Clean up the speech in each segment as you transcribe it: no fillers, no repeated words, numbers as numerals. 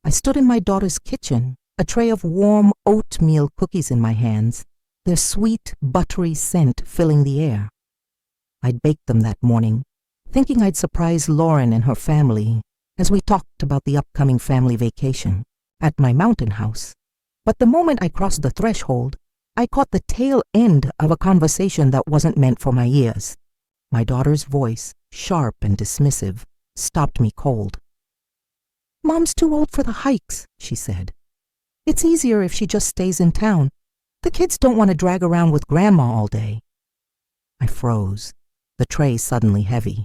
I stood in my daughter's kitchen, a tray of warm oatmeal cookies in my hands, their sweet, buttery scent filling the air. I'd baked them that morning, thinking I'd surprise Lauren and her family as we talked about the upcoming family vacation at my mountain house. But the moment I crossed the threshold, I caught the tail end of a conversation that wasn't meant for my ears. My daughter's voice, sharp and dismissive, stopped me cold. "Mom's too old for the hikes," she said. "It's easier if she just stays in town. The kids don't want to drag around with Grandma all day." I froze, the tray suddenly heavy.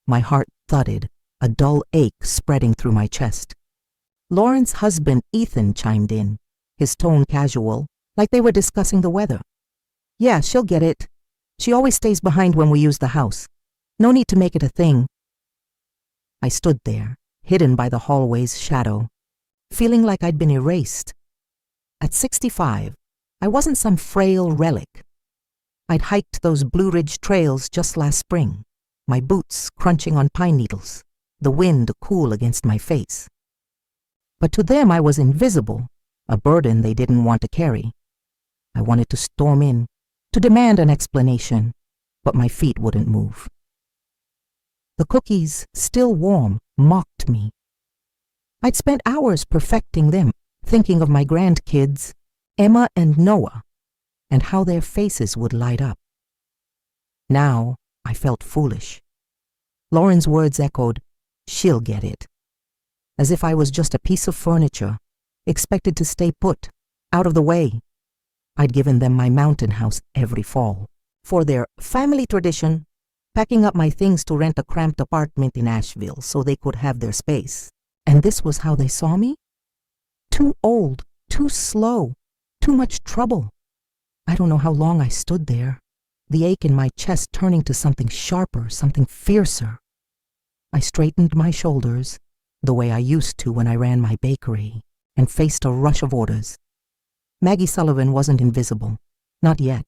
My heart thudded, a dull ache spreading through my chest. Lauren's husband, Ethan, chimed in, his tone casual, like they were discussing the weather. "Yeah, she'll get it. She always stays behind when we use the house. No need to make it a thing." I stood there, hidden by the hallway's shadow, feeling like I'd been erased. At 65, I wasn't some frail relic. I'd hiked those Blue Ridge trails just last spring, my boots crunching on pine needles, the wind cool against my face. But to them I was invisible, a burden they didn't want to carry. I wanted to storm in, to demand an explanation, but my feet wouldn't move. The cookies, still warm, mocked me. I'd spent hours perfecting them, thinking of my grandkids, Emma and Noah, and how their faces would light up. Now I felt foolish. Lauren's words echoed, "She'll get it," as if I was just a piece of furniture, expected to stay put, out of the way. I'd given them my mountain house every fall, for their family tradition, packing up my things to rent a cramped apartment in Asheville so they could have their space. And this was how they saw me? Too old, too slow, too much trouble. I don't know how long I stood there, the ache in my chest turning to something sharper, something fiercer. I straightened my shoulders, the way I used to when I ran my bakery, and faced a rush of orders. Maggie Sullivan wasn't invisible, not yet.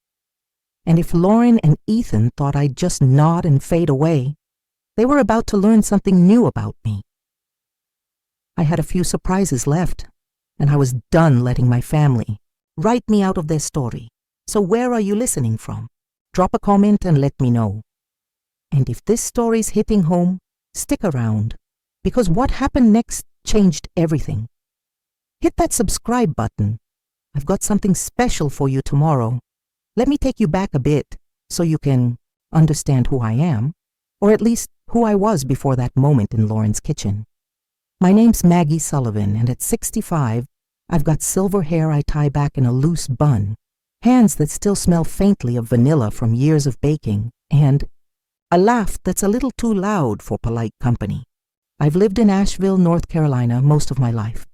And if Lauren and Ethan thought I'd just nod and fade away, they were about to learn something new about me. I had a few surprises left, and I was done letting my family write me out of their story. So where are you listening from? Drop a comment and let me know. And if this story's hitting home, stick around, because what happened next changed everything. Hit that subscribe button. I've got something special for you tomorrow. Let me take you back a bit so you can understand who I am, or at least who I was before that moment in Lauren's kitchen. My name's Maggie Sullivan, and at 65, I've got silver hair I tie back in a loose bun, hands that still smell faintly of vanilla from years of baking, and a laugh that's a little too loud for polite company. I've lived in Asheville, North Carolina most of my life,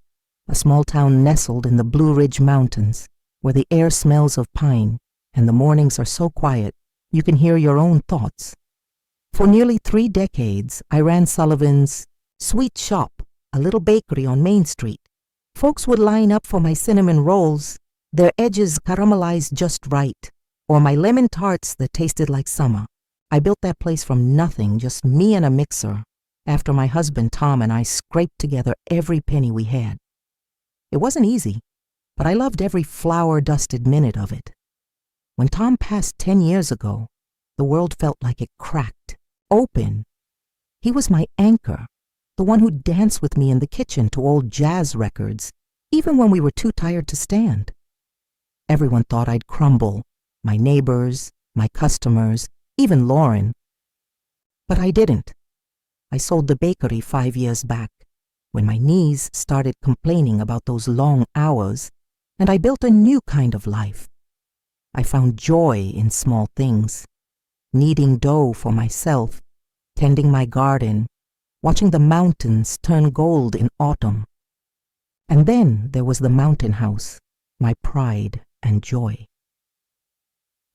a small town nestled in the Blue Ridge Mountains, where the air smells of pine and the mornings are so quiet you can hear your own thoughts. For nearly 3 decades, I ran Sullivan's Sweet Shop, a little bakery on Main Street. Folks would line up for my cinnamon rolls, their edges caramelized just right, or my lemon tarts that tasted like summer. I built that place from nothing, just me and a mixer, after my husband Tom and I scraped together every penny we had. It wasn't easy, but I loved every flour-dusted minute of it. When Tom passed 10 years ago, the world felt like it cracked, open. He was my anchor, the one who danced with me in the kitchen to old jazz records, even when we were too tired to stand. Everyone thought I'd crumble, my neighbors, my customers, even Lauren. But I didn't. I sold the bakery 5 years back, when my knees started complaining about those long hours, and I built a new kind of life. I found joy in small things, kneading dough for myself, tending my garden, watching the mountains turn gold in autumn. And then there was the mountain house, my pride and joy.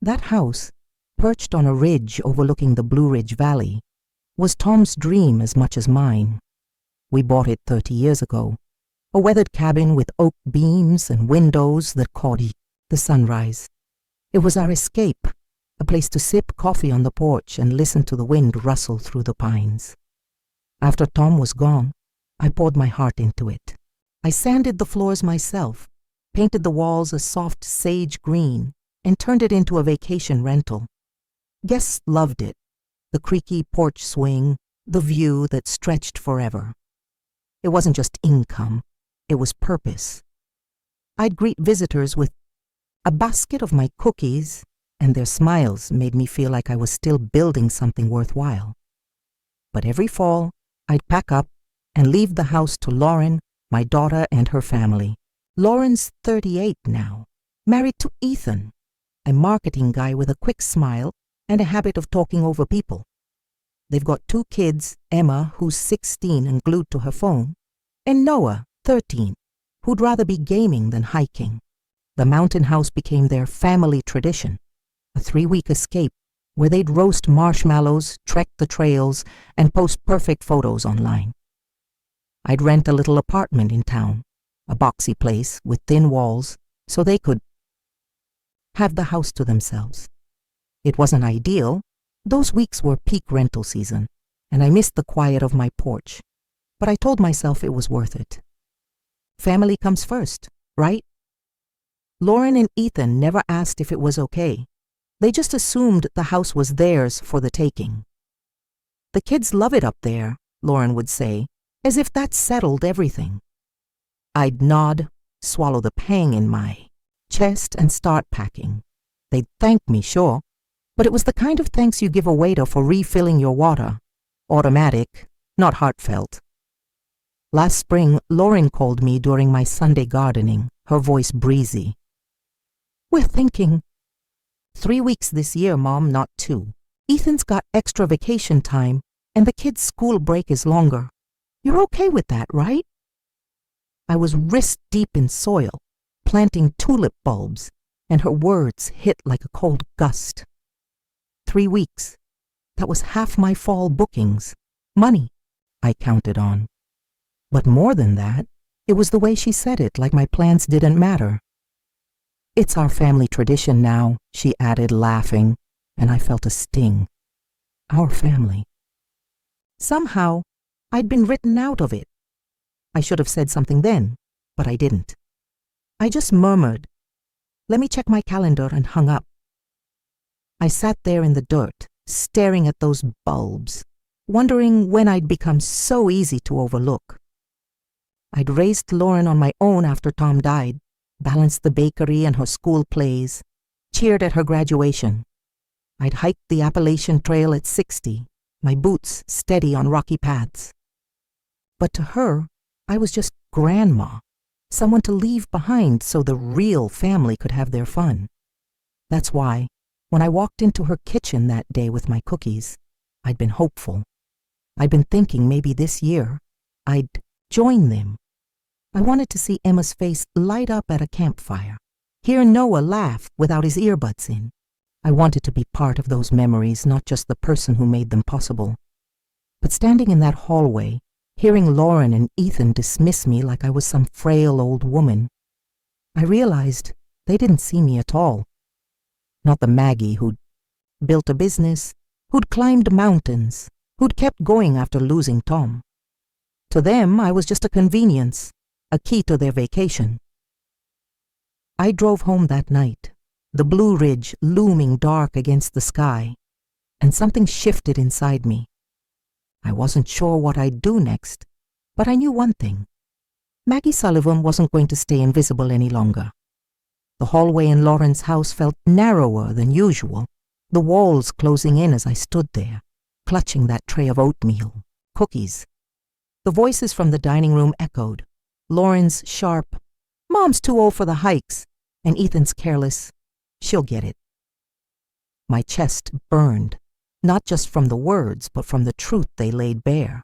That house, perched on a ridge overlooking the Blue Ridge Valley, was Tom's dream as much as mine. We bought it 30 years ago, a weathered cabin with oak beams and windows that caught the sunrise. It was our escape, a place to sip coffee on the porch and listen to the wind rustle through the pines. After Tom was gone, I poured my heart into it, I sanded the floors myself, painted the walls a soft sage green, and turned it into a vacation rental. Guests loved it, the creaky porch swing, the view that stretched forever. It wasn't just income, it was purpose. I'd greet visitors with a basket of my cookies, and their smiles made me feel like I was still building something worthwhile. But every fall, I'd pack up and leave the house to Lauren, my daughter, and her family. Lauren's 38 now, married to Ethan, a marketing guy with a quick smile and a habit of talking over people. They've got 2 kids, Emma, who's 16 and glued to her phone, and Noah, 13, who'd rather be gaming than hiking. The mountain house became their family tradition, a 3-week escape where they'd roast marshmallows, trek the trails, and post perfect photos online. I'd rent a little apartment in town, a boxy place with thin walls, so they could have the house to themselves. It wasn't ideal. Those weeks were peak rental season, and I missed the quiet of my porch, but I told myself it was worth it. Family comes first, right? Lauren and Ethan never asked if it was okay. They just assumed the house was theirs for the taking. "The kids love it up there," Lauren would say, as if that settled everything. I'd nod, swallow the pang in my chest, and start packing. They'd thank me, sure, but it was the kind of thanks you give a waiter for refilling your water. Automatic, not heartfelt. Last spring, Lauren called me during my Sunday gardening, her voice breezy. "We're thinking 3 weeks this year, Mom, not 2. Ethan's got extra vacation time, and the kids' school break is longer. You're okay with that, right?" I was wrist deep in soil, planting tulip bulbs, and her words hit like a cold gust. 3 weeks. That was half my fall bookings. Money I counted on. But more than that, it was the way she said it, like my plans didn't matter. "It's our family tradition now," she added, laughing, and I felt a sting. Our family. Somehow, I'd been written out of it. I should have said something then, but I didn't. I just murmured, "Let me check my calendar," and hung up. I sat there in the dirt, staring at those bulbs, wondering when I'd become so easy to overlook. I'd raised Lauren on my own after Tom died, balanced the bakery and her school plays, cheered at her graduation. I'd hiked the Appalachian Trail at 60, my boots steady on rocky paths. But to her, I was just grandma, someone to leave behind so the real family could have their fun. That's why, when I walked into her kitchen that day with my cookies, I'd been hopeful. I'd been thinking maybe this year I'd join them. I wanted to see Emma's face light up at a campfire, hear Noah laugh without his earbuds in. I wanted to be part of those memories, not just the person who made them possible. But standing in that hallway, hearing Lauren and Ethan dismiss me like I was some frail old woman, I realized they didn't see me at all. Not the Maggie who'd built a business, who'd climbed mountains, who'd kept going after losing Tom. To them, I was just a convenience, a key to their vacation. I drove home that night, the Blue Ridge looming dark against the sky, and something shifted inside me. I wasn't sure what I'd do next, but I knew one thing. Maggie Sullivan wasn't going to stay invisible any longer. The hallway in Lauren's house felt narrower than usual, the walls closing in as I stood there, clutching that tray of oatmeal, cookies. The voices from the dining room echoed, Lauren's sharp, "Mom's too old for the hikes," and Ethan's careless, "She'll get it." My chest burned, not just from the words, but from the truth they laid bare.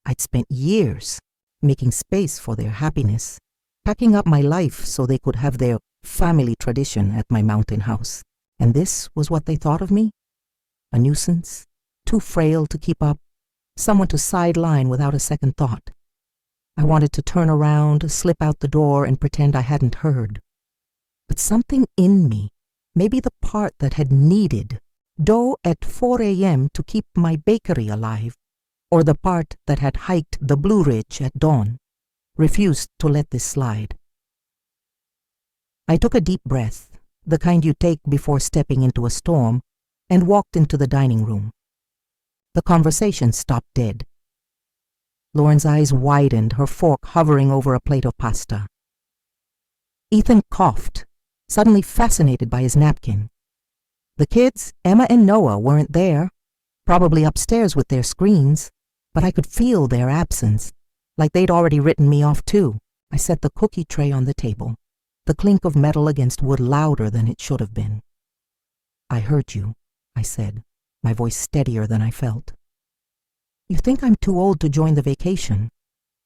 I'd spent years making space for their happiness, packing up my life so they could have their family tradition at my mountain house. And this was what they thought of me? A nuisance, too frail to keep up, someone to sideline without a second thought. I wanted to turn around, slip out the door, and pretend I hadn't heard. But something in me, maybe the part that had needed dough at 4 a.m. to keep my bakery alive, or the part that had hiked the Blue Ridge at dawn, refused to let this slide. I took a deep breath, the kind you take before stepping into a storm, and walked into the dining room. The conversation stopped dead. Lauren's eyes widened, her fork hovering over a plate of pasta. Ethan coughed, suddenly fascinated by his napkin. The kids, Emma and Noah, weren't there, probably upstairs with their screens, but I could feel their absence, like they'd already written me off too. I set the cookie tray on the table, the clink of metal against wood louder than it should have been. "I heard you," I said, my voice steadier than I felt. "You think I'm too old to join the vacation?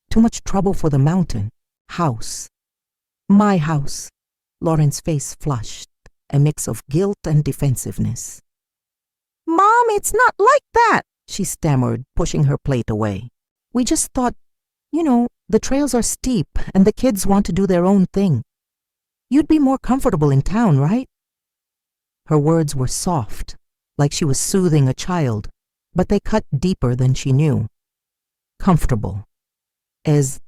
Too much trouble for the mountain? House. My house." Lauren's face flushed, a mix of guilt and defensiveness. "Mom, it's not like that," she stammered, pushing her plate away. "We just thought, the trails are steep and the kids want to do their own thing. You'd be more comfortable in town, right?" Her words were soft, like she was soothing a child, but they cut deeper than she knew. Comfortable. As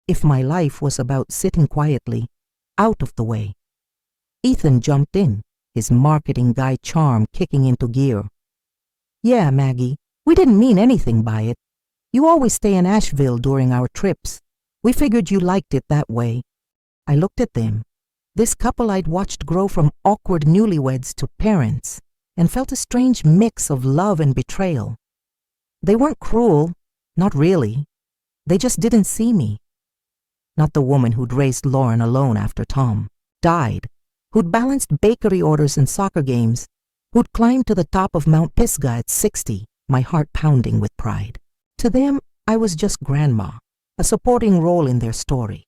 if my life was about sitting quietly, out of the way. Ethan jumped in, his marketing guy charm kicking into gear. "Yeah, Maggie, we didn't mean anything by it. You always stay in Asheville during our trips. We figured you liked it that way." I looked at them, this couple I'd watched grow from awkward newlyweds to parents, and felt a strange mix of love and betrayal. They weren't cruel, not really. They just didn't see me. Not the woman who'd raised Lauren alone after Tom died, who'd balanced bakery orders and soccer games, who'd climbed to the top of Mount Pisgah at 60, my heart pounding with pride. To them, I was just grandma, a supporting role in their story.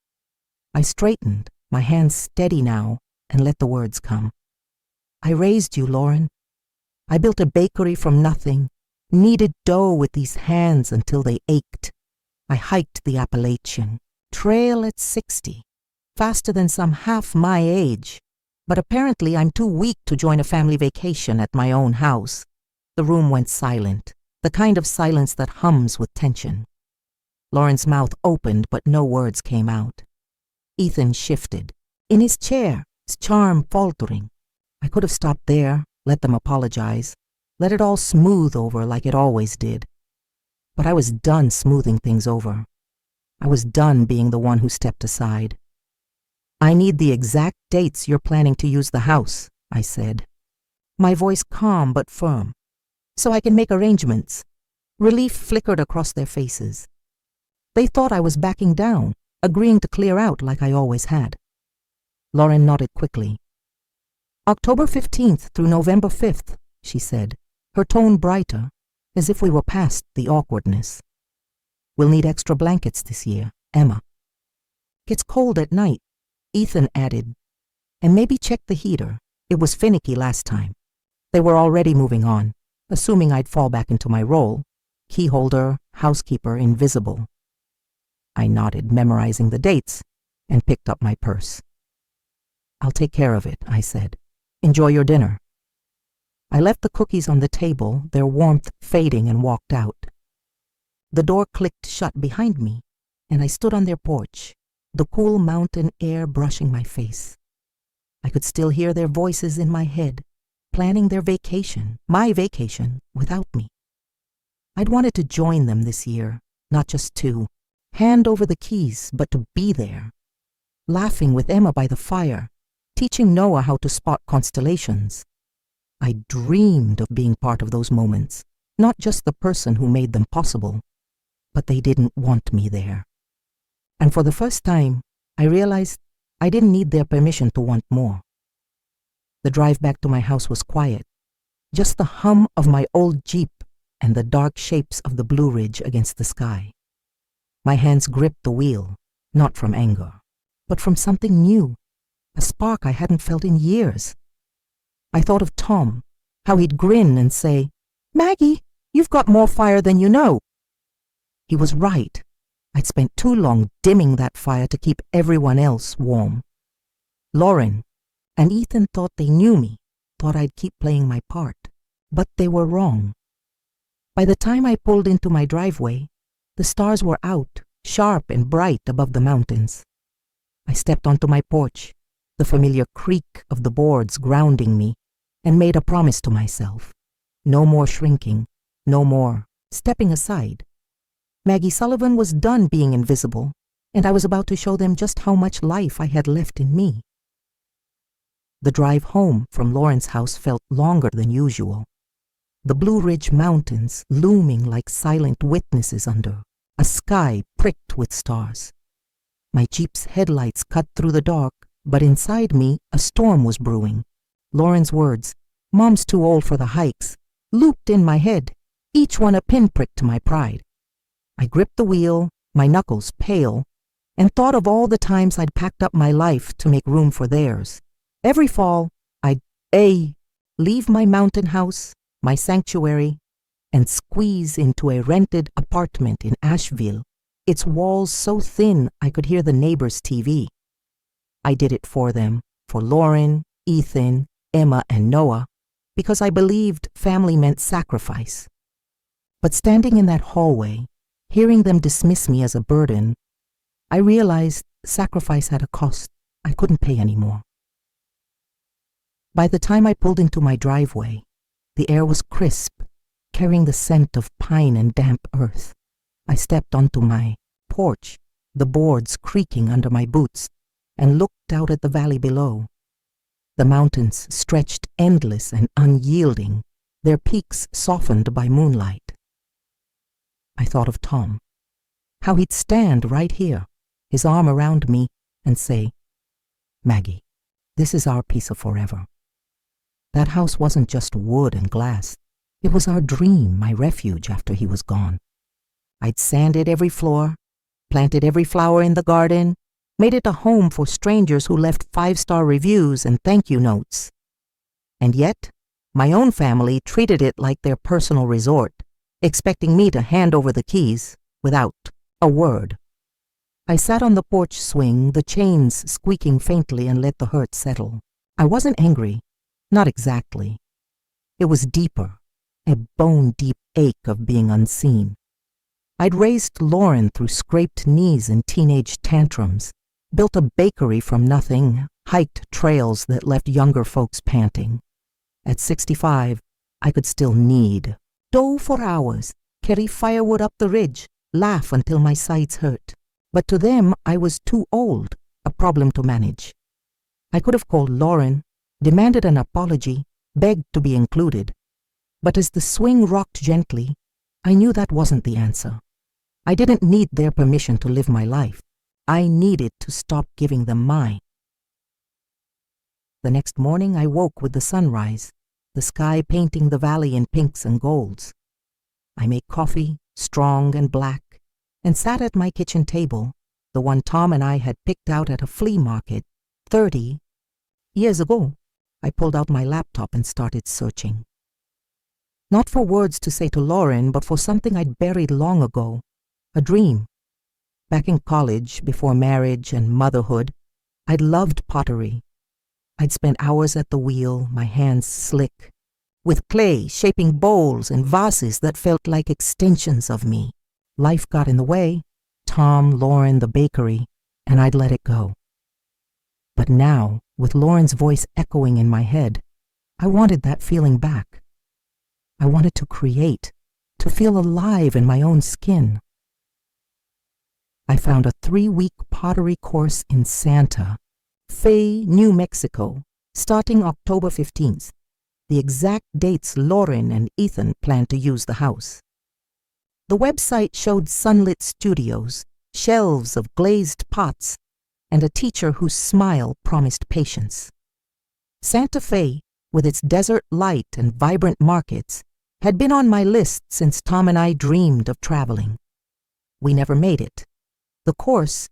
I straightened, my hands steady now, and let the words come. "I raised you, Lauren. I built a bakery from nothing, kneaded dough with these hands until they ached. I hiked the Appalachian Trail at 60, faster than some half my age. But apparently I'm too weak to join a family vacation at my own house." The room went silent, the kind of silence that hums with tension. Lauren's mouth opened, but no words came out. Ethan shifted, in his chair, his charm faltering. I could have stopped there, let them apologize, let it all smooth over like it always did. But I was done smoothing things over. I was done being the one who stepped aside. "I need the exact dates you're planning to use the house," I said, my voice calm but firm, "so I can make arrangements." Relief flickered across their faces. They thought I was backing down, agreeing to clear out like I always had. Lauren nodded quickly. "October 15th through November 5th, she said, her tone brighter, as if we were past the awkwardness. "We'll need extra blankets this year, Emma." "Gets cold at night," Ethan added, "and maybe check the heater. It was finicky last time." They were already moving on, assuming I'd fall back into my role, keyholder, housekeeper, invisible. I nodded, memorizing the dates, and picked up my purse. "I'll take care of it," I said. "Enjoy your dinner." I left the cookies on the table, their warmth fading, and walked out. The door clicked shut behind me, and I stood on their porch, the cool mountain air brushing my face. I could still hear their voices in my head, planning their vacation, my vacation, without me. I'd wanted to join them this year, not just to hand over the keys, but to be there, laughing with Emma by the fire, teaching Noah how to spot constellations. I dreamed of being part of those moments, not just the person who made them possible, but they didn't want me there. And for the first time, I realized I didn't need their permission to want more. The drive back to my house was quiet, just the hum of my old Jeep and the dark shapes of the Blue Ridge against the sky. My hands gripped the wheel, not from anger, but from something new, a spark I hadn't felt in years. I thought of Tom, how he'd grin and say, "Maggie, you've got more fire than you know." He was right. I'd spent too long dimming that fire to keep everyone else warm. Lauren and Ethan thought they knew me, thought I'd keep playing my part, but they were wrong. By the time I pulled into my driveway, the stars were out, sharp and bright above the mountains. I stepped onto my porch, the familiar creak of the boards grounding me, and made a promise to myself. No more shrinking, no more stepping aside. Maggie Sullivan was done being invisible, and I was about to show them just how much life I had left in me. The drive home from Lauren's house felt longer than usual. The Blue Ridge Mountains looming like silent witnesses under a sky pricked with stars. My Jeep's headlights cut through the dark, but inside me a storm was brewing. Lauren's words, "Mom's too old for the hikes," looped in my head, each one a pinprick to my pride. I gripped the wheel, my knuckles pale, and thought of all the times I'd packed up my life to make room for theirs. Every fall, I'd leave my mountain house, my sanctuary, and squeeze into a rented apartment in Asheville, its walls so thin I could hear the neighbor's TV. I did it for them, for Lauren, Ethan, Emma, and Noah, because I believed family meant sacrifice. But standing in that hallway, hearing them dismiss me as a burden, I realized sacrifice had a cost I couldn't pay anymore. By the time I pulled into my driveway, the air was crisp, carrying the scent of pine and damp earth. I stepped onto my porch, the boards creaking under my boots, and looked out at the valley below. The mountains stretched endless and unyielding, their peaks softened by moonlight. I thought of Tom, how he'd stand right here, his arm around me, and say, "Maggie, this is our piece of forever." That house wasn't just wood and glass. It was our dream, my refuge after he was gone. I'd sanded every floor, planted every flower in the garden, made it a home for strangers who left 5-star reviews and thank you notes. And yet, my own family treated it like their personal resort, expecting me to hand over the keys without a word. I sat on the porch swing, the chains squeaking faintly, and let the hurt settle. I wasn't angry, not exactly. It was deeper, a bone-deep ache of being unseen. I'd raised Lauren through scraped knees and teenage tantrums, built a bakery from nothing, hiked trails that left younger folks panting. At 65, I could still knead dough for hours, carry firewood up the ridge, laugh until my sides hurt. But to them, I was too old, a problem to manage. I could have called Lauren, demanded an apology, begged to be included. But as the swing rocked gently, I knew that wasn't the answer. I didn't need their permission to live my life. I needed to stop giving them mine. The next morning I woke with the sunrise, the sky painting the valley in pinks and golds. I made coffee, strong and black, and sat at my kitchen table, the one Tom and I had picked out at a flea market 30 years ago. I pulled out my laptop and started searching. Not for words to say to Lauren, but for something I'd buried long ago, a dream. Back in college, before marriage and motherhood, I'd loved pottery. I'd spent hours at the wheel, my hands slick, with clay shaping bowls and vases that felt like extensions of me. Life got in the way, Tom, Lauren, the bakery, and I'd let it go. But now, with Lauren's voice echoing in my head, I wanted that feeling back. I wanted to create, to feel alive in my own skin. I found a 3-week pottery course in Santa Fe, New Mexico, starting October 15th, the exact dates Lauren and Ethan planned to use the house. The website showed sunlit studios, shelves of glazed pots, and a teacher whose smile promised patience. Santa Fe, with its desert light and vibrant markets, had been on my list since Tom and I dreamed of traveling. We never made it. The course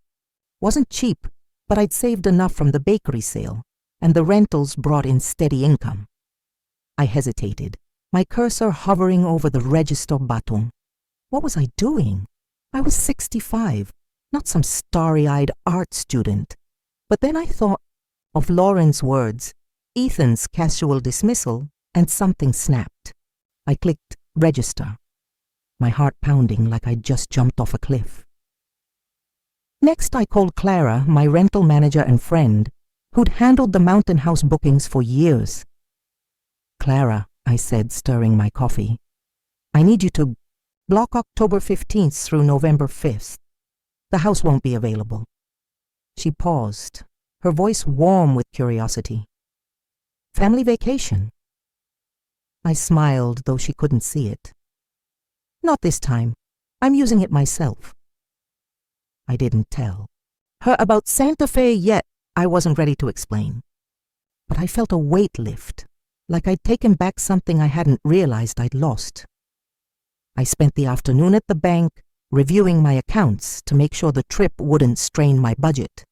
wasn't cheap, but I'd saved enough from the bakery sale, and the rentals brought in steady income. I hesitated, my cursor hovering over the register button. What was I doing? I was 65, not some starry-eyed art student. But then I thought of Lauren's words, Ethan's casual dismissal, and something snapped. I clicked register, my heart pounding like I'd just jumped off a cliff. Next, I called Clara, my rental manager and friend, who'd handled the mountain house bookings for years. "Clara," I said, stirring my coffee, "I need you to block October 15th through November 5th. The house won't be available." She paused, her voice warm with curiosity. "Family vacation?" I smiled, though she couldn't see it. "Not this time. I'm using it myself." I didn't tell her about Santa Fe yet. I wasn't ready to explain. But I felt a weight lift, like I'd taken back something I hadn't realized I'd lost. I spent the afternoon at the bank reviewing my accounts to make sure the trip wouldn't strain my budget.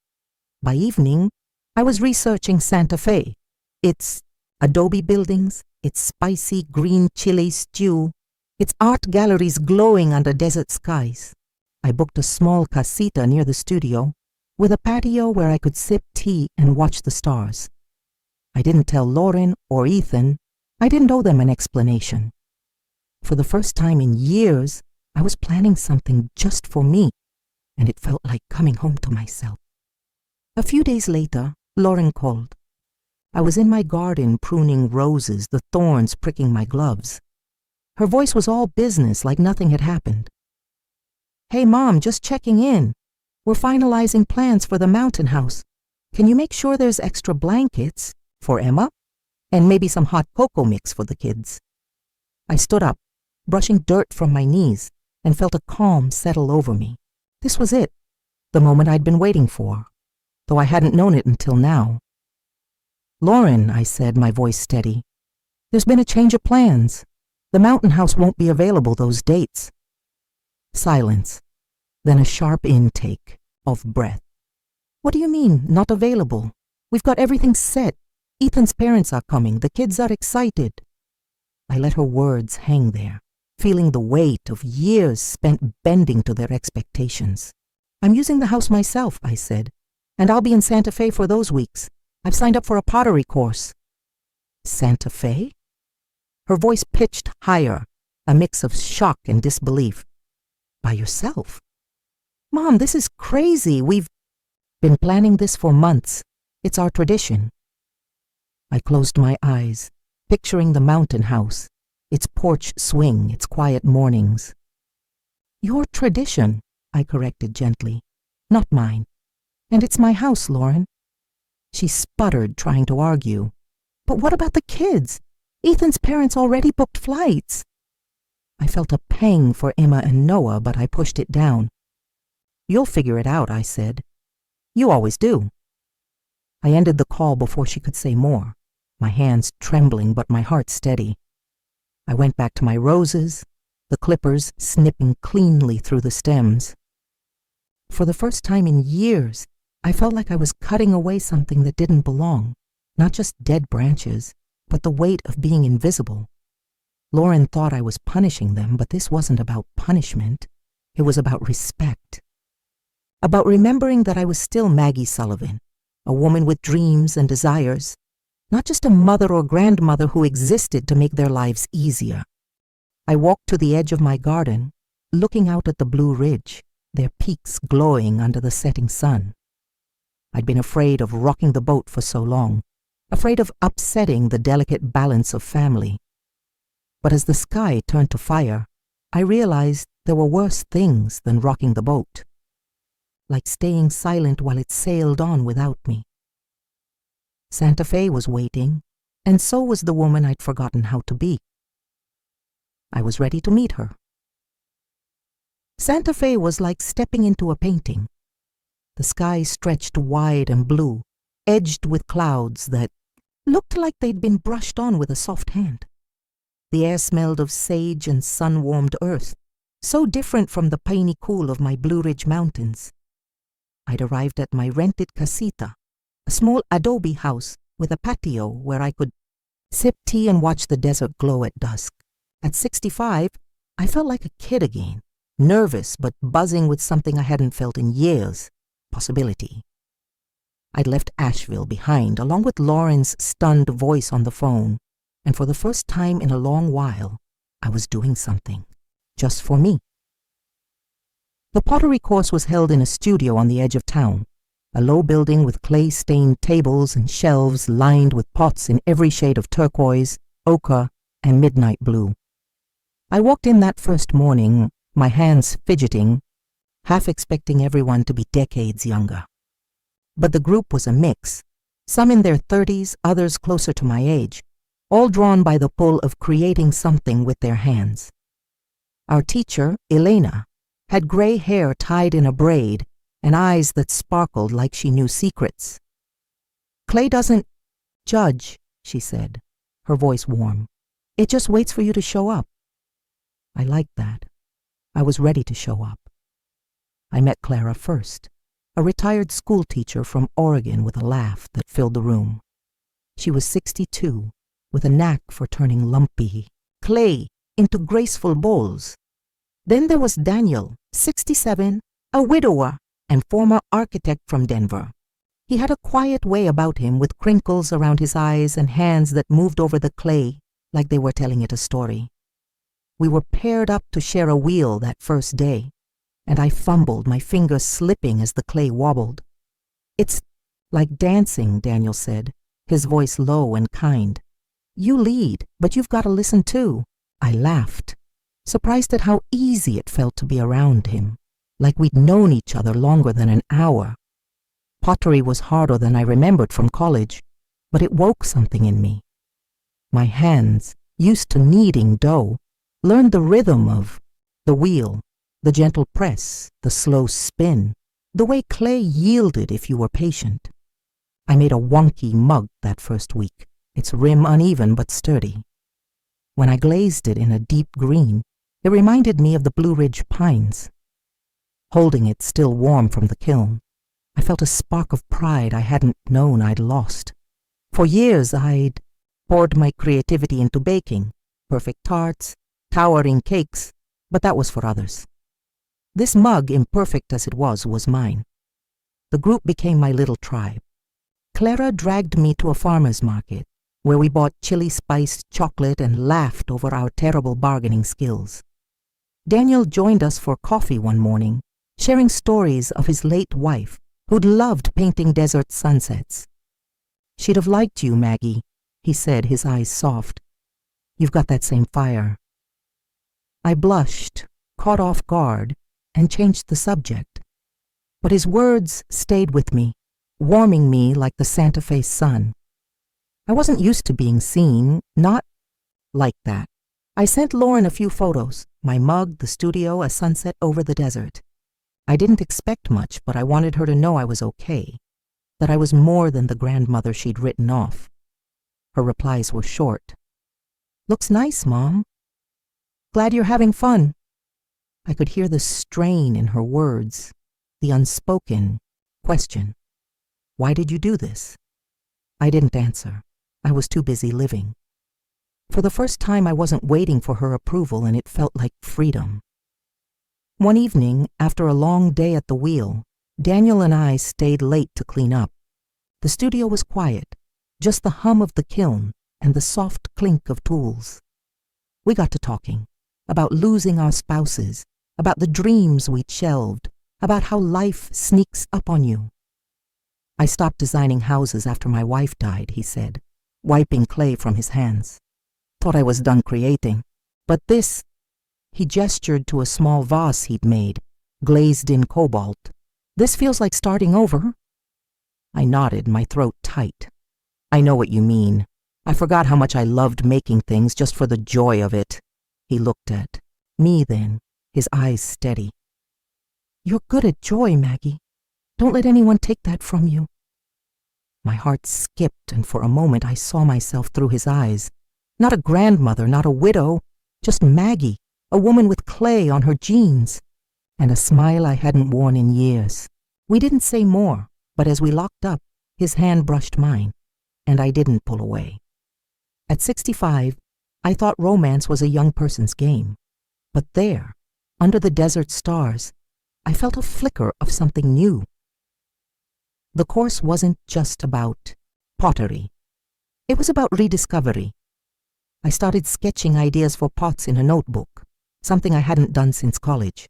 By evening, I was researching Santa Fe. Its adobe buildings, its spicy green chili stew, its art galleries glowing under desert skies. I booked a small casita near the studio with a patio where I could sip tea and watch the stars. I didn't tell Lauren or Ethan. I didn't owe them an explanation. For the first time in years, I was planning something just for me, and it felt like coming home to myself. A few days later, Lauren called. I was in my garden pruning roses, the thorns pricking my gloves. Her voice was all business, like nothing had happened. "Hey, Mom, just checking in. We're finalizing plans for the mountain house. Can you make sure there's extra blankets for Emma? And maybe some hot cocoa mix for the kids?" I stood up, brushing dirt from my knees, and felt a calm settle over me. This was it, the moment I'd been waiting for, though I hadn't known it until now. "Lauren," I said, my voice steady, "there's been a change of plans. The mountain house won't be available those dates." Silence, then a sharp intake of breath. "What do you mean, not available? We've got everything set. Ethan's parents are coming. The kids are excited." I let her words hang there, feeling the weight of years spent bending to their expectations. "I'm using the house myself," I said, "and I'll be in Santa Fe for those weeks. I've signed up for a pottery course." "Santa Fe?" Her voice pitched higher, a mix of shock and disbelief. "By yourself?" "Mom, this is crazy. We've been planning this for months. It's our tradition." I closed my eyes, picturing the mountain house, its porch swing, its quiet mornings. "Your tradition," I corrected gently, "not mine. And it's my house, Lauren." She sputtered, trying to argue. "But what about the kids? Ethan's parents already booked flights." I felt a pang for Emma and Noah, but I pushed it down. "You'll figure it out," I said. "You always do." I ended the call before she could say more, my hands trembling but my heart steady. I went back to my roses, the clippers snipping cleanly through the stems. For the first time in years, I felt like I was cutting away something that didn't belong, not just dead branches, but the weight of being invisible. Lauren thought I was punishing them, but this wasn't about punishment. It was about respect. About remembering that I was still Maggie Sullivan, a woman with dreams and desires, not just a mother or grandmother who existed to make their lives easier. I walked to the edge of my garden, looking out at the Blue Ridge, their peaks glowing under the setting sun. I'd been afraid of rocking the boat for so long, afraid of upsetting the delicate balance of family. But as the sky turned to fire, I realized there were worse things than rocking the boat, like staying silent while it sailed on without me. Santa Fe was waiting, and so was the woman I'd forgotten how to be. I was ready to meet her. Santa Fe was like stepping into a painting. The sky stretched wide and blue, edged with clouds that looked like they'd been brushed on with a soft hand. The air smelled of sage and sun-warmed earth, so different from the piney cool of my Blue Ridge Mountains. I'd arrived at my rented casita, a small adobe house with a patio where I could sip tea and watch the desert glow at dusk. At 65, I felt like a kid again, nervous but buzzing with something I hadn't felt in years, possibility. I'd left Asheville behind, along with Lauren's stunned voice on the phone, and for the first time in a long while, I was doing something, just for me. The pottery course was held in a studio on the edge of town, a low building with clay-stained tables and shelves lined with pots in every shade of turquoise, ochre, and midnight blue. I walked in that first morning, my hands fidgeting, half expecting everyone to be decades younger. But the group was a mix, some in their 30s, others closer to my age, all drawn by the pull of creating something with their hands. Our teacher, Elena, had gray hair tied in a braid and eyes that sparkled like she knew secrets. "Clay doesn't judge," she said, her voice warm. "It just waits for you to show up." I liked that. I was ready to show up. I met Clara first, a retired school teacher from Oregon with a laugh that filled the room. She was 62, with a knack for turning lumpy clay into graceful bowls. Then there was Daniel, 67, a widower and former architect from Denver. He had a quiet way about him with crinkles around his eyes and hands that moved over the clay like they were telling it a story. We were paired up to share a wheel that first day, and I fumbled, my fingers slipping as the clay wobbled. "It's like dancing," Daniel said, his voice low and kind. "You lead, but you've got to listen too." I laughed, surprised at how easy it felt to be around him, like we'd known each other longer than an hour. Pottery was harder than I remembered from college, but it woke something in me. My hands, used to kneading dough, learned the rhythm of the wheel, the gentle press, the slow spin, the way clay yielded if you were patient. I made a wonky mug that first week, its rim uneven but sturdy. When I glazed it in a deep green, it reminded me of the Blue Ridge pines. Holding it still warm from the kiln, I felt a spark of pride I hadn't known I'd lost. For years I'd poured my creativity into baking, perfect tarts, towering cakes, but that was for others. This mug, imperfect as it was mine. The group became my little tribe. Clara dragged me to a farmer's market, where we bought chili-spiced chocolate and laughed over our terrible bargaining skills. Daniel joined us for coffee one morning, sharing stories of his late wife, who'd loved painting desert sunsets. "She'd have liked you, Maggie," he said, his eyes soft. "You've got that same fire." I blushed, caught off guard, and changed the subject. But his words stayed with me, warming me like the Santa Fe sun. I wasn't used to being seen, not like that. I sent Lauren a few photos, my mug, the studio, a sunset over the desert. I didn't expect much, but I wanted her to know I was okay, that I was more than the grandmother she'd written off. Her replies were short. "Looks nice, Mom. Glad you're having fun." I could hear the strain in her words, the unspoken question. "Why did you do this?" I didn't answer. I was too busy living. For the first time, I wasn't waiting for her approval, and it felt like freedom. One evening, after a long day at the wheel, Daniel and I stayed late to clean up. The studio was quiet, just the hum of the kiln and the soft clink of tools. We got to talking about losing our spouses, about the dreams we'd shelved, about how life sneaks up on you. "I stopped designing houses after my wife died," he said, wiping clay from his hands. "Thought I was done creating. But this," he gestured to a small vase he'd made, glazed in cobalt. "This feels like starting over." I nodded, my throat tight. "I know what you mean. I forgot how much I loved making things just for the joy of it." He looked at me then, his eyes steady. "You're good at joy, Maggie. Don't let anyone take that from you." My heart skipped, and for a moment I saw myself through his eyes. Not a grandmother, not a widow, just Maggie, a woman with clay on her jeans, and a smile I hadn't worn in years. We didn't say more, but as we locked up, his hand brushed mine, and I didn't pull away. At 65, I thought romance was a young person's game. But there, under the desert stars, I felt a flicker of something new. The course wasn't just about pottery. It was about rediscovery. I started sketching ideas for pots in a notebook, something I hadn't done since college.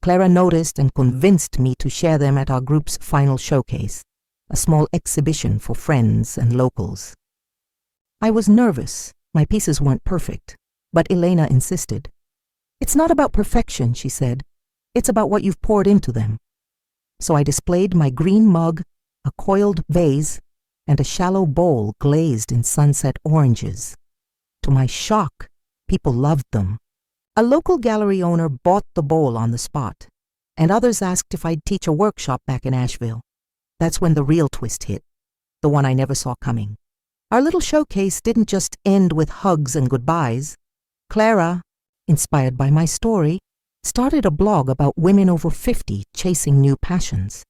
Clara noticed and convinced me to share them at our group's final showcase, a small exhibition for friends and locals. I was nervous. My pieces weren't perfect, but Elena insisted. "It's not about perfection," she said. "It's about what you've poured into them." So I displayed my green mug, a coiled vase, and a shallow bowl glazed in sunset oranges. To my shock, people loved them. A local gallery owner bought the bowl on the spot, and others asked if I'd teach a workshop back in Asheville. That's when the real twist hit, the one I never saw coming. Our little showcase didn't just end with hugs and goodbyes. Clara, inspired by my story, started a blog about women over 50 chasing new passions.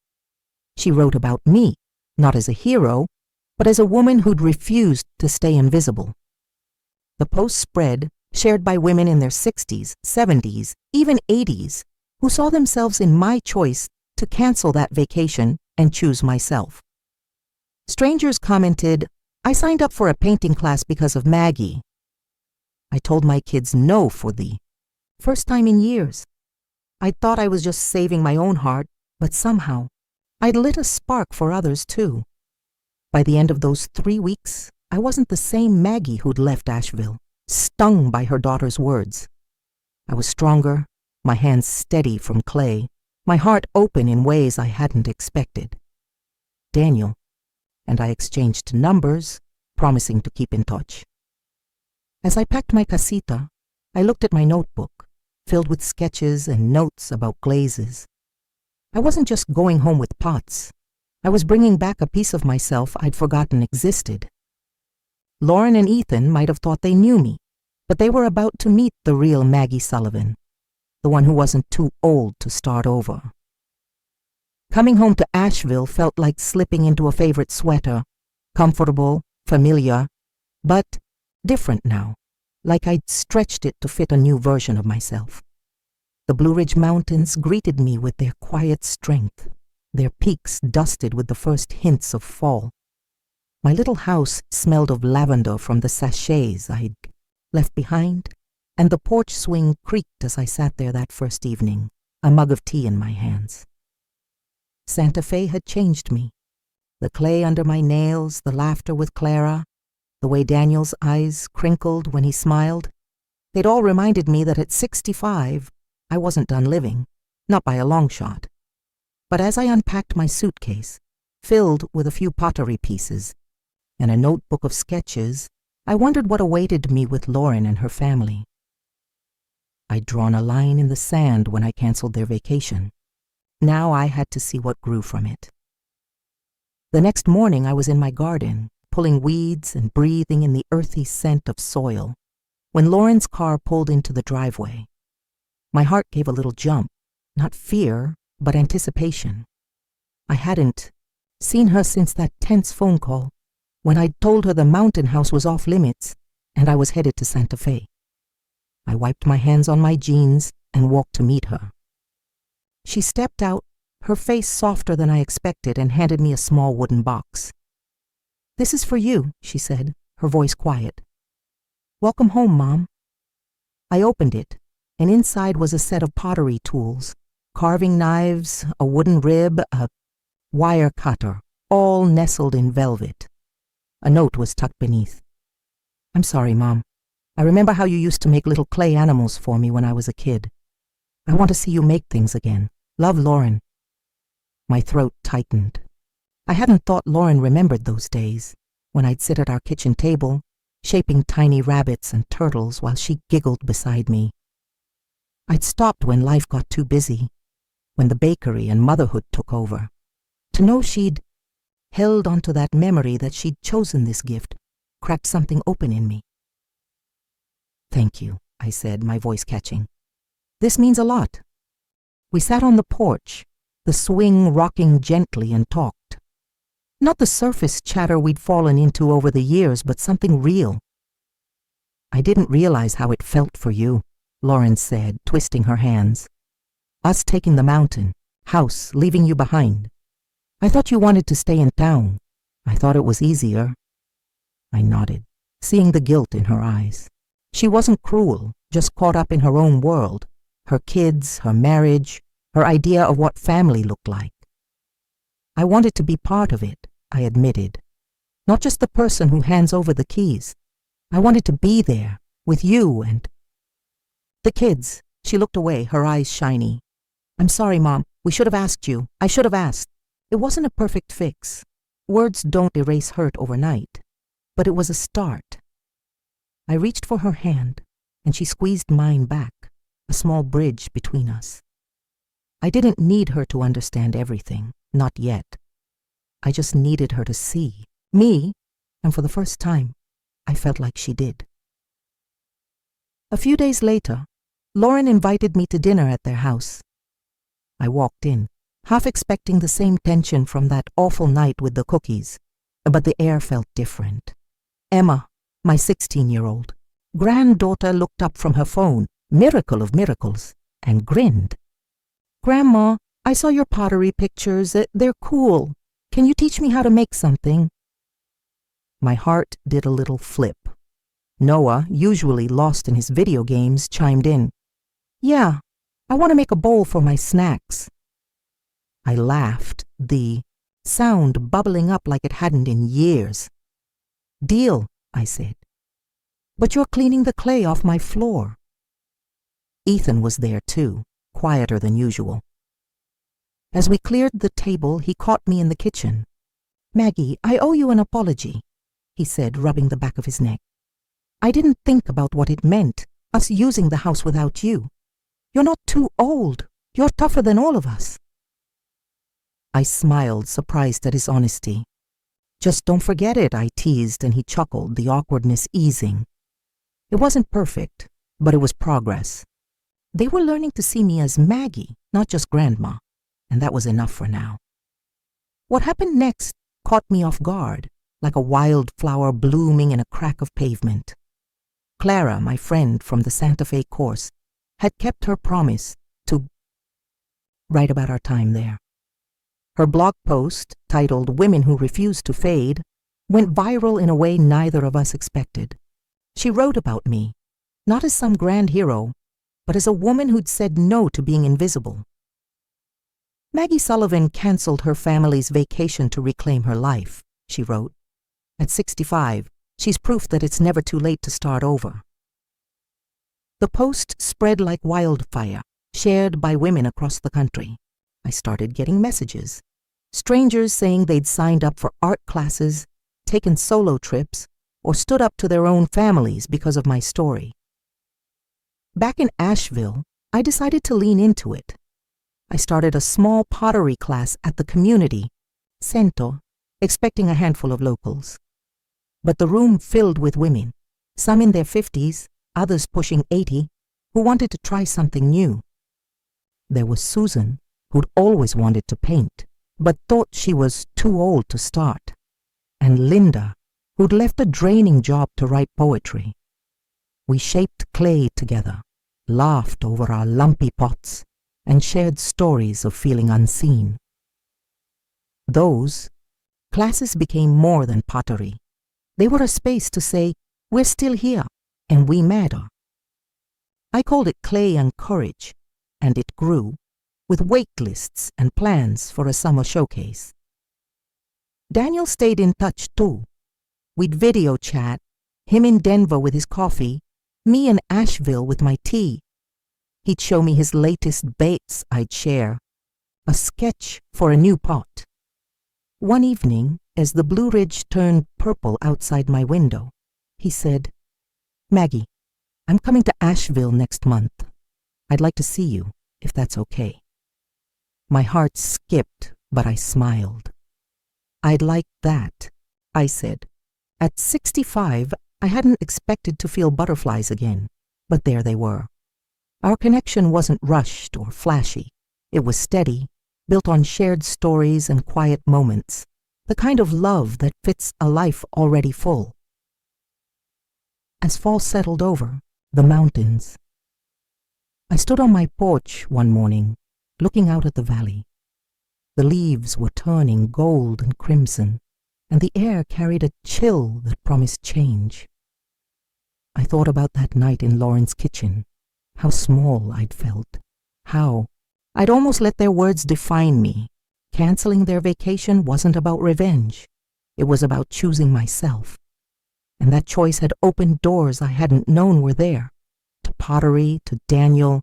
She wrote about me, not as a hero, but as a woman who'd refused to stay invisible. The post spread, shared by women in their 60s, 70s, even 80s, who saw themselves in my choice to cancel that vacation and choose myself. Strangers commented, "I signed up for a painting class because of Maggie." I told my kids no for the first time in years. I thought I was just saving my own heart, but somehow I'd lit a spark for others too. By the end of those 3 weeks, I wasn't the same Maggie who'd left Asheville, stung by her daughter's words. I was stronger, my hands steady from clay, my heart open in ways I hadn't expected. Daniel and I exchanged numbers, promising to keep in touch. As I packed my casita, I looked at my notebook, filled with sketches and notes about glazes. I wasn't just going home with pots. I was bringing back a piece of myself I'd forgotten existed. Lauren and Ethan might have thought they knew me, but they were about to meet the real Maggie Sullivan, the one who wasn't too old to start over. Coming home to Asheville felt like slipping into a favorite sweater, comfortable, familiar, but different now, like I'd stretched it to fit a new version of myself. The Blue Ridge Mountains greeted me with their quiet strength, their peaks dusted with the first hints of fall. My little house smelled of lavender from the sachets I'd left behind, and the porch swing creaked as I sat there that first evening, a mug of tea in my hands. Santa Fe had changed me. The clay under my nails, the laughter with Clara, the way Daniel's eyes crinkled when he smiled, they'd all reminded me that at 65, I wasn't done living, not by a long shot. But as I unpacked my suitcase, filled with a few pottery pieces, and a notebook of sketches, I wondered what awaited me with Lauren and her family. I'd drawn a line in the sand when I canceled their vacation. Now I had to see what grew from it. The next morning I was in my garden, pulling weeds and breathing in the earthy scent of soil, when Lauren's car pulled into the driveway. My heart gave a little jump, not fear, but anticipation. I hadn't seen her since that tense phone call, when I'd told her the mountain house was off limits and I was headed to Santa Fe. I wiped my hands on my jeans and walked to meet her. She stepped out, her face softer than I expected, and handed me a small wooden box. "This is for you," she said, her voice quiet. "Welcome home, Mom." I opened it, and inside was a set of pottery tools, carving knives, a wooden rib, a wire cutter, all nestled in velvet. A note was tucked beneath. "I'm sorry, Mom. I remember how you used to make little clay animals for me when I was a kid. I want to see you make things again. Love, Lauren." My throat tightened. I hadn't thought Lauren remembered those days, when I'd sit at our kitchen table, shaping tiny rabbits and turtles while she giggled beside me. I'd stopped when life got too busy, when the bakery and motherhood took over. To know she'd held onto that memory, that she'd chosen this gift, cracked something open in me. "Thank you," I said, my voice catching. "This means a lot." We sat on the porch, the swing rocking gently, and talked. Not the surface chatter we'd fallen into over the years, but something real. "I didn't realize how it felt for you," Lauren said, twisting her hands. "Us taking the mountain, house, leaving you behind. I thought you wanted to stay in town. I thought it was easier." I nodded, seeing the guilt in her eyes. She wasn't cruel, just caught up in her own world, her kids, her marriage, her idea of what family looked like. I wanted to be part of it, I admitted. Not just the person who hands over the keys. I wanted to be there, with you and the kids. She looked away, her eyes shiny. I'm sorry, Mom. We should have asked you. I should have asked. It wasn't a perfect fix. Words don't erase hurt overnight. But it was a start. I reached for her hand, and she squeezed mine back, a small bridge between us. I didn't need her to understand everything, not yet. I just needed her to see me, and for the first time, I felt like she did. A few days later, Lauren invited me to dinner at their house. I walked in, half expecting the same tension from that awful night with the cookies, but the air felt different. Emma, my 16-year-old granddaughter, looked up from her phone, miracle of miracles, and grinned. Grandma, I saw your pottery pictures. They're cool. Can you teach me how to make something? My heart did a little flip. Noah, usually lost in his video games, chimed in. Yeah, I want to make a bowl for my snacks. I laughed, the sound bubbling up like it hadn't in years. Deal, I said. But you're cleaning the clay off my floor. Ethan was there too, quieter than usual. As we cleared the table, he caught me in the kitchen. Maggie, I owe you an apology, he said, rubbing the back of his neck. I didn't think about what it meant, us using the house without you. You're not too old. You're tougher than all of us. I smiled, surprised at his honesty. Just don't forget it, I teased, and he chuckled, the awkwardness easing. It wasn't perfect, but it was progress. They were learning to see me as Maggie, not just Grandma, and that was enough for now. What happened next caught me off guard, like a wildflower blooming in a crack of pavement. Clara, my friend from the Santa Fe course, had kept her promise to write about our time there. Her blog post, titled Women Who Refuse to Fade, went viral in a way neither of us expected. She wrote about me, not as some grand hero, but as a woman who'd said no to being invisible. Maggie Sullivan canceled her family's vacation to reclaim her life, she wrote. At 65, she's proof that it's never too late to start over. The post spread like wildfire, shared by women across the country. I started getting messages. Strangers saying they'd signed up for art classes, taken solo trips, or stood up to their own families because of my story. Back in Asheville, I decided to lean into it. I started a small pottery class at the community center, expecting a handful of locals. But the room filled with women, some in their 50s, others pushing 80, who wanted to try something new. There was Susan, who'd always wanted to paint, but thought she was too old to start, and Linda, who'd left a draining job to write poetry. We shaped clay together, laughed over our lumpy pots, and shared stories of feeling unseen. Those classes became more than pottery. They were a space to say, we're still here, and we matter. I called it Clay and Courage, and it grew, with wait lists and plans for a summer showcase. Daniel stayed in touch too. We'd video chat, him in Denver with his coffee, me in Asheville with my tea. He'd show me his latest baits I'd share, a sketch for a new pot. One evening, as the Blue Ridge turned purple outside my window, he said, Maggie, I'm coming to Asheville next month. I'd like to see you, if that's okay. My heart skipped, but I smiled. I'd like that, I said. At 65, I hadn't expected to feel butterflies again, but there they were. Our connection wasn't rushed or flashy. It was steady, built on shared stories and quiet moments, the kind of love that fits a life already full. As fall settled over, the mountains. I stood on my porch one morning, looking out at the valley. The leaves were turning gold and crimson, and the air carried a chill that promised change. I thought about that night in Lauren's kitchen, how small I'd felt, how I'd almost let their words define me. Canceling their vacation wasn't about revenge. It was about choosing myself. And that choice had opened doors I hadn't known were there. To pottery, to Daniel,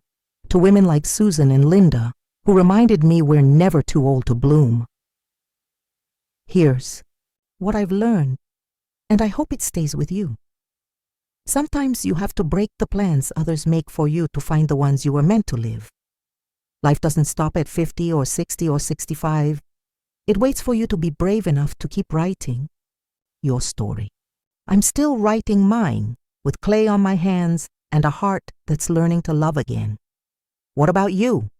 to women like Susan and Linda, who reminded me we're never too old to bloom. Here's what I've learned, and I hope it stays with you. Sometimes you have to break the plans others make for you to find the ones you were meant to live. Life doesn't stop at 50 or 60 or 65. It waits for you to be brave enough to keep writing your story. I'm still writing mine, with clay on my hands and a heart that's learning to love again. What about you?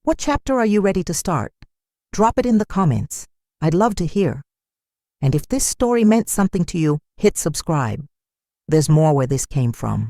What chapter are you ready to start? Drop it in the comments. I'd love to hear. And if this story meant something to you, hit subscribe. There's more where this came from.